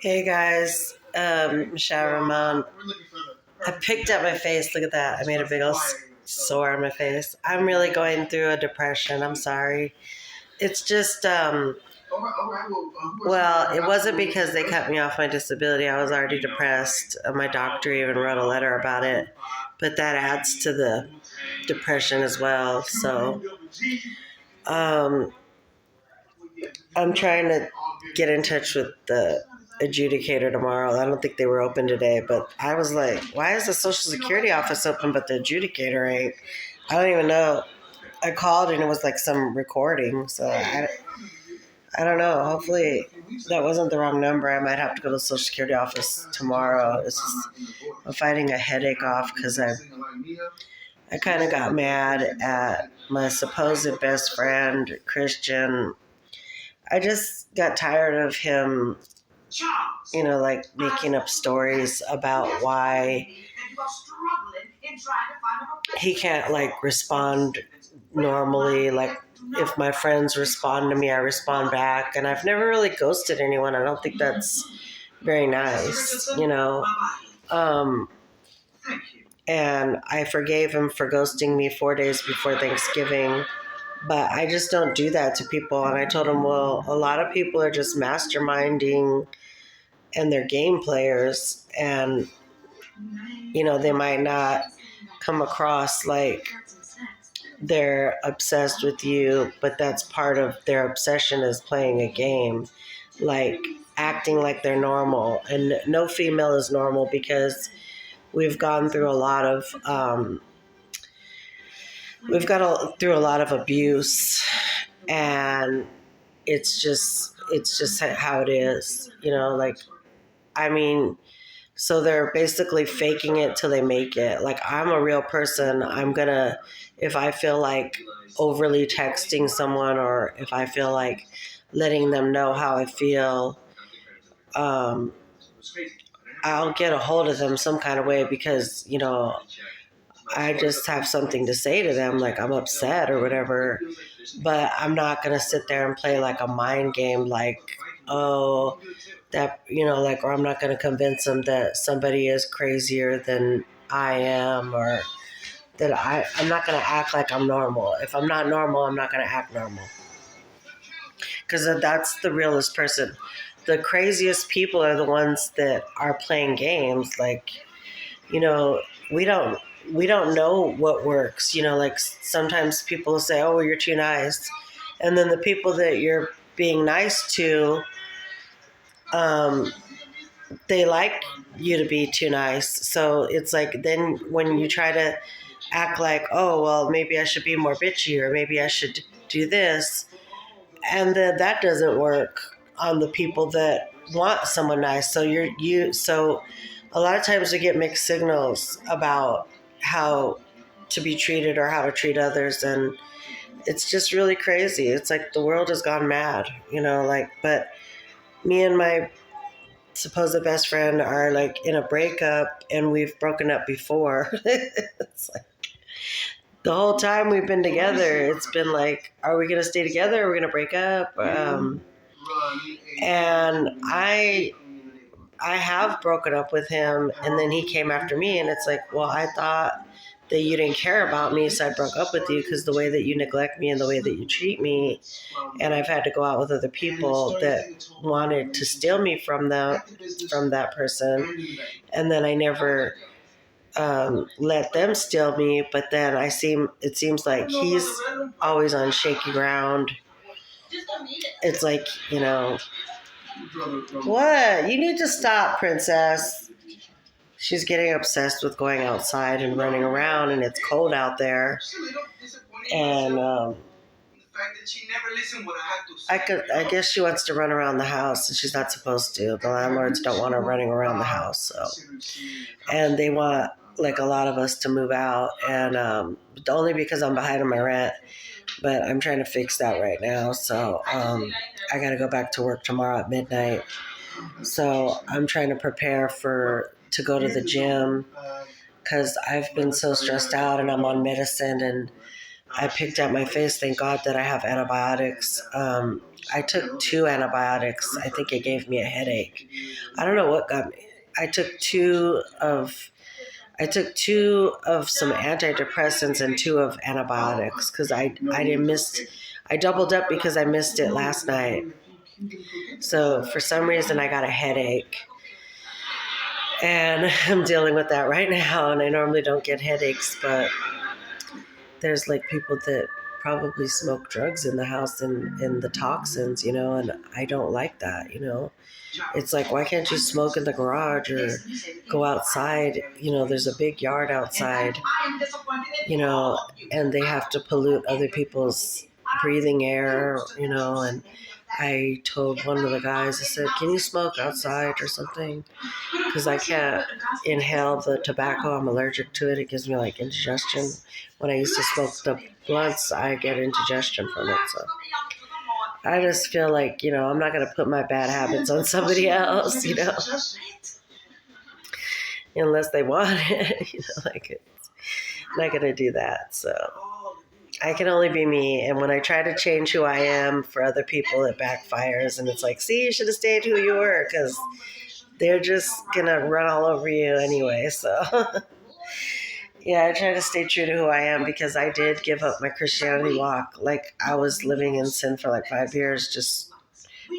Hey guys, Michelle Ramon. I picked up my face. Look at that. I made a big old sore on my face. I'm really going through a depression. I'm sorry. It's just, well, it wasn't because they cut me off my disability. I was already depressed. My doctor even wrote a letter about it. But that adds to the depression as well. So, um, I'm trying to get in touch with the adjudicator tomorrow. I don't think they were open today, but I was like, why is the Social Security office open but the adjudicator ain't? I don't even know. I called and it was like some recording, so I don't know. Hopefully that wasn't the wrong number. I might have to go to the Social Security office tomorrow. I'm fighting a headache off because I kind of got mad at my supposed best friend, Christian. I just got tired of him, like making up stories about why he can't like respond normally. Like if my friends respond to me, I respond back. And I've never really ghosted anyone. I don't think that's very nice, and I forgave him for ghosting me 4 days before Thanksgiving. But I just don't do that to people. And I told him, well, a lot of people are just masterminding and they're game players. And, they might not come across like they're obsessed with you, but that's part of their obsession is playing a game, like acting like they're normal. And no female is normal because we've gone through a lot of through a lot of abuse, and it's just how it is, so they're basically faking it till they make it. Like, I'm a real person. If I feel like overly texting someone, or if I feel like letting them know how I feel, I'll get a hold of them some kind of way because, I just have something to say to them, like I'm upset or whatever. But I'm not going to sit there and play like a mind game, like, oh, that, or I'm not going to convince them that somebody is crazier than I am, or that I'm not going to act like I'm normal. If I'm not normal, I'm not going to act normal. Because that's the realest person. The craziest people are the ones that are playing games. Like, we don't know what works. Like sometimes people will say, oh, you're too nice. And then the people that you're being nice to, they like you to be too nice. So it's like then when you try to act like, oh, well, maybe I should be more bitchy, or maybe I should do this, and then that doesn't work on the people that want someone nice. So a lot of times we get mixed signals about how to be treated or how to treat others, and it's just really crazy. It's like the world has gone mad, but me and my supposed best friend are like in a breakup, and we've broken up before. It's like the whole time we've been together, it's been like, are we going to stay together? Are we going to break up? And I have broken up with him, and then he came after me, and it's like, well, I thought that you didn't care about me, so I broke up with you because the way that you neglect me and the way that you treat me, and I've had to go out with other people that wanted to steal me from that person, and then I never let them steal me. But then it seems like he's always on shaky ground. It's like, what? You need to stop, princess. She's getting obsessed with going outside and running around, and it's cold out there. And I guess she wants to run around the house, and she's not supposed to. The landlords don't want her running around the house, and they want like a lot of us to move out, and only because I'm behind on my rent. But I'm trying to fix that right now, so I got to go back to work tomorrow at midnight. So I'm trying to prepare to go to the gym because I've been so stressed out, and I'm on medicine, and I picked at my face. Thank God that I have antibiotics. I took 2 antibiotics. I think it gave me a headache. I don't know what got me. I took two of some antidepressants and 2 of antibiotics because I didn't miss. I doubled up because I missed it last night. So for some reason I got a headache. And I'm dealing with that right now, and I normally don't get headaches, but there's like people that probably smoke drugs in the house and the toxins, and I don't like that, It's like, why can't you smoke in the garage or go outside? There's a big yard outside, and they have to pollute other people's breathing air, and I told one of the guys, I said, can you smoke outside or something? Because I can't inhale the tobacco. I'm allergic to it. It gives me like indigestion. When I used to smoke the blunts, I get indigestion from it. So I just feel like, I'm not going to put my bad habits on somebody else, unless they want it, like it's not going to do that. So I can only be me. And when I try to change who I am for other people, it backfires. And it's like, see, you should have stayed who you were, because they're just going to run all over you anyway. So, yeah, I try to stay true to who I am, because I did give up my Christianity walk. Like, I was living in sin for like 5 years. Just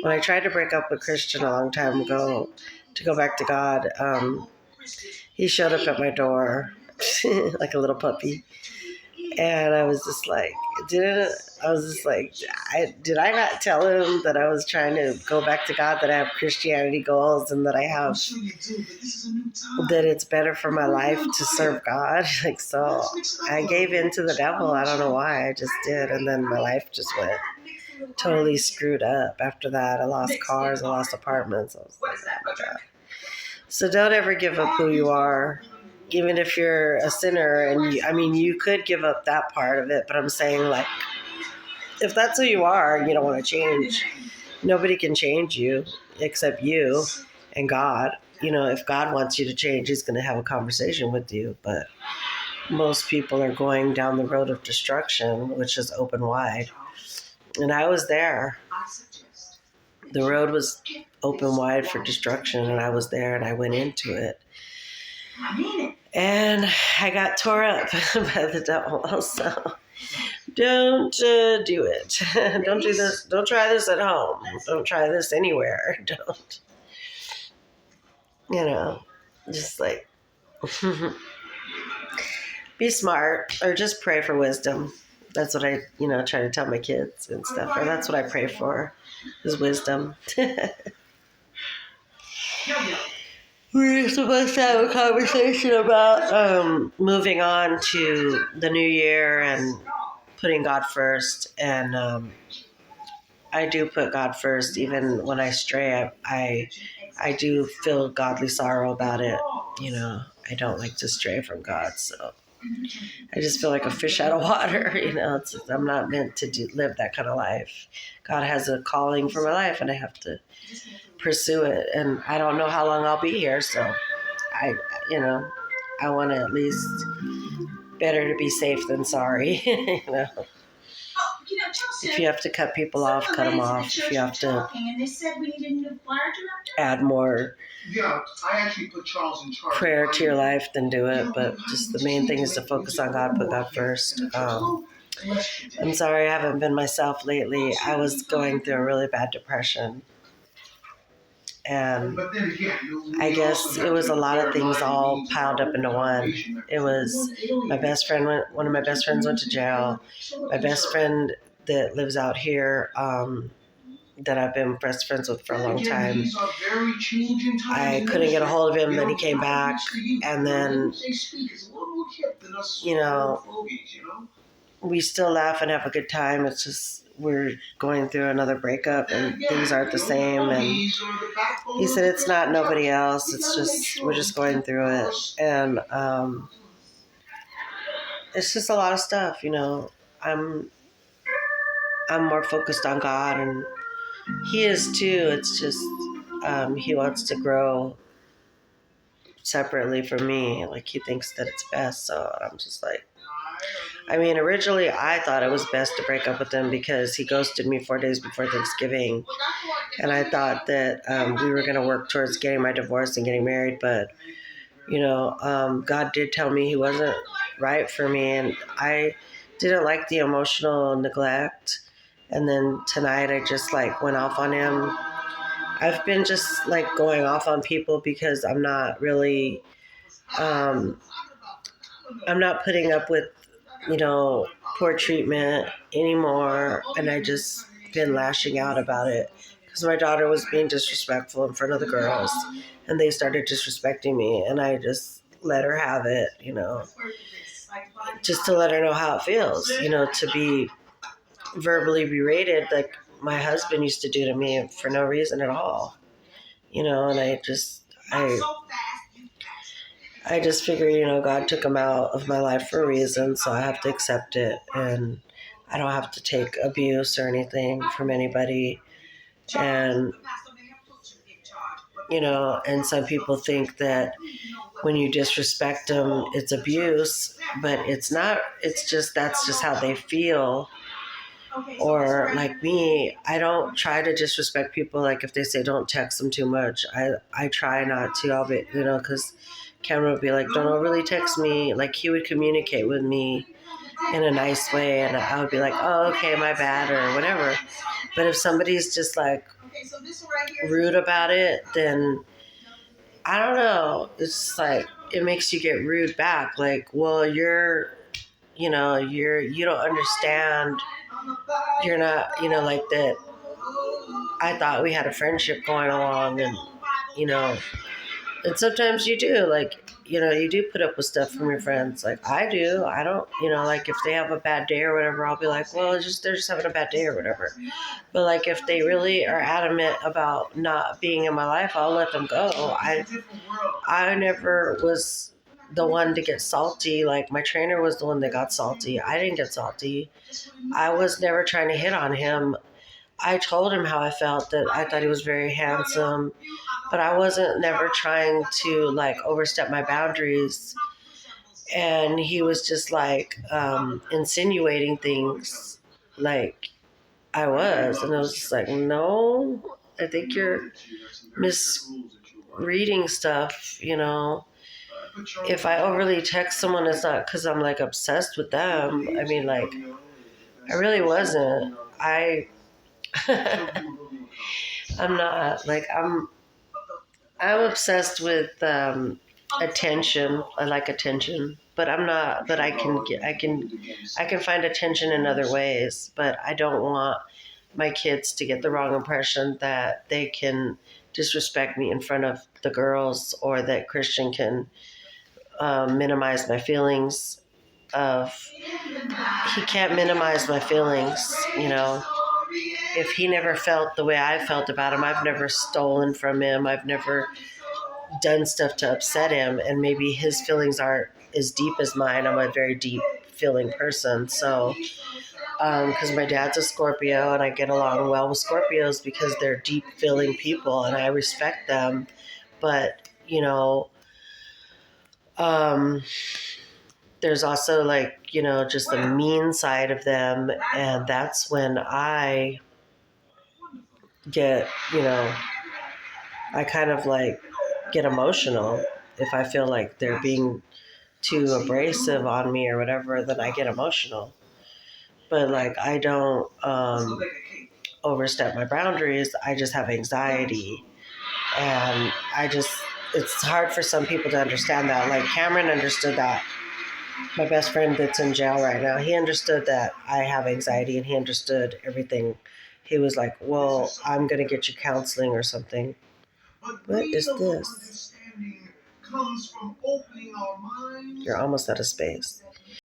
when I tried to break up with Christian a long time ago to go back to God, he showed up at my door like a little puppy. And I was just like, did I not tell him that I was trying to go back to God, that I have Christianity goals, and that that it's better for my life to serve God? Like, so I gave in to the devil. I don't know why, I just did. And then my life just went totally screwed up after that. I lost cars, I lost apartments. I was like, oh my God. So don't ever give up who you are. Even if you're a sinner, and you could give up that part of it, but I'm saying, like, if that's who you are and you don't want to change, nobody can change you except you and God. If God wants you to change, he's going to have a conversation with you, but most people are going down the road of destruction, which is open wide. And I was there. The road was open wide for destruction, and I was there, and I went into it. And I got tore up by the devil. So don't do it. Don't do this. Don't try this at home. Don't try this anywhere. Don't. Just like be smart, or just pray for wisdom. That's what I, try to tell my kids and stuff. Or that's what I pray for, is wisdom. We're supposed to have a conversation about moving on to the new year and putting God first. And I do put God first. Even when I stray, I do feel godly sorrow about it. I don't like to stray from God. So I just feel like a fish out of water. I'm not meant to live that kind of life. God has a calling for my life, and I have to pursue it. And I don't know how long I'll be here, so I want to at least, better to be safe than sorry. If you have to cut people off, cut them off. If you have to add more prayer to your life, then do it. But just the main thing is to focus on God, put God first. I'm sorry I haven't been myself lately. I was going through a really bad depression. And I guess it was a lot of things all piled up into one. It was my best friend, one of my best friends went to jail. My best friend that lives out here, that I've been best friends with for a long time, I couldn't get a hold of him. Then he came back, and then, we still laugh and have a good time. It's just we're going through another breakup, and things aren't the same. And he said it's not nobody else. It's just we're just going through it, and it's just a lot of stuff. I'm more focused on God, and he is too. It's just he wants to grow separately from me. Like, he thinks that it's best. So I'm just like, I mean, originally I thought it was best to break up with him because he ghosted me 4 days before Thanksgiving. And I thought that we were going to work towards getting my divorce and getting married. But, God did tell me he wasn't right for me. And I didn't like the emotional neglect. And then tonight I just like went off on him. I've been just like going off on people because I'm not really, I'm not putting up with, poor treatment anymore. And I just been lashing out about it because my daughter was being disrespectful in front of the girls and they started disrespecting me. And I just let her have it, just to let her know how it feels, to be verbally berated like my husband used to do to me for no reason at all, and I just figure, God took him out of my life for a reason, so I have to accept it, and I don't have to take abuse or anything from anybody. And, and some people think that when you disrespect them, it's abuse, but it's not. It's just, that's just how they feel. Or like me, I don't try to disrespect people. Like if they say don't text them too much, I try not to. I'll be, because Cameron would be like, don't overly text me. Like he would communicate with me in a nice way, and I would be like, oh, okay, my bad, or whatever. But if somebody's just like rude about it, then I don't know. It's just like it makes you get rude back. Like, well, you don't understand. You're not, like that. I thought we had a friendship going along, and and sometimes you do, like, you do put up with stuff from your friends. Like I do. I don't, like if they have a bad day or whatever, I'll be like, well, they're just having a bad day or whatever. But like if they really are adamant about not being in my life, I'll let them go. I never was the one to get salty. Like my trainer was the one that got salty. I didn't get salty. I was never trying to hit on him. I told him how I felt, that I thought he was very handsome, but I wasn't never trying to like overstep my boundaries. And he was just like insinuating things like I was. And I was just like, no, I think you're misreading stuff, If I overly text someone, it's not because I'm like obsessed with them. I mean, like, I really wasn't. I'm not like I'm obsessed with attention. I like attention, but I'm not. But I can find attention in other ways. But I don't want my kids to get the wrong impression that they can disrespect me in front of the girls, or that Christian can minimize my feelings. He can't minimize my feelings, If he never felt the way I felt about him, I've never stolen from him. I've never done stuff to upset him, and maybe his feelings aren't as deep as mine. I'm a very deep feeling person. So, because my dad's a Scorpio, and I get along well with Scorpios because they're deep feeling people, and I respect them. But, there's also like, just the mean side of them. And that's when I get, I kind of like get emotional. If I feel like they're being too abrasive on me or whatever, then I get emotional. But like I don't overstep my boundaries. I just have anxiety, and it's hard for some people to understand that. Like Cameron understood that. My best friend that's in jail right now, he understood that I have anxiety, and he understood everything. He was like, well, I'm going to get you counseling or something. What is this? You're almost out of space.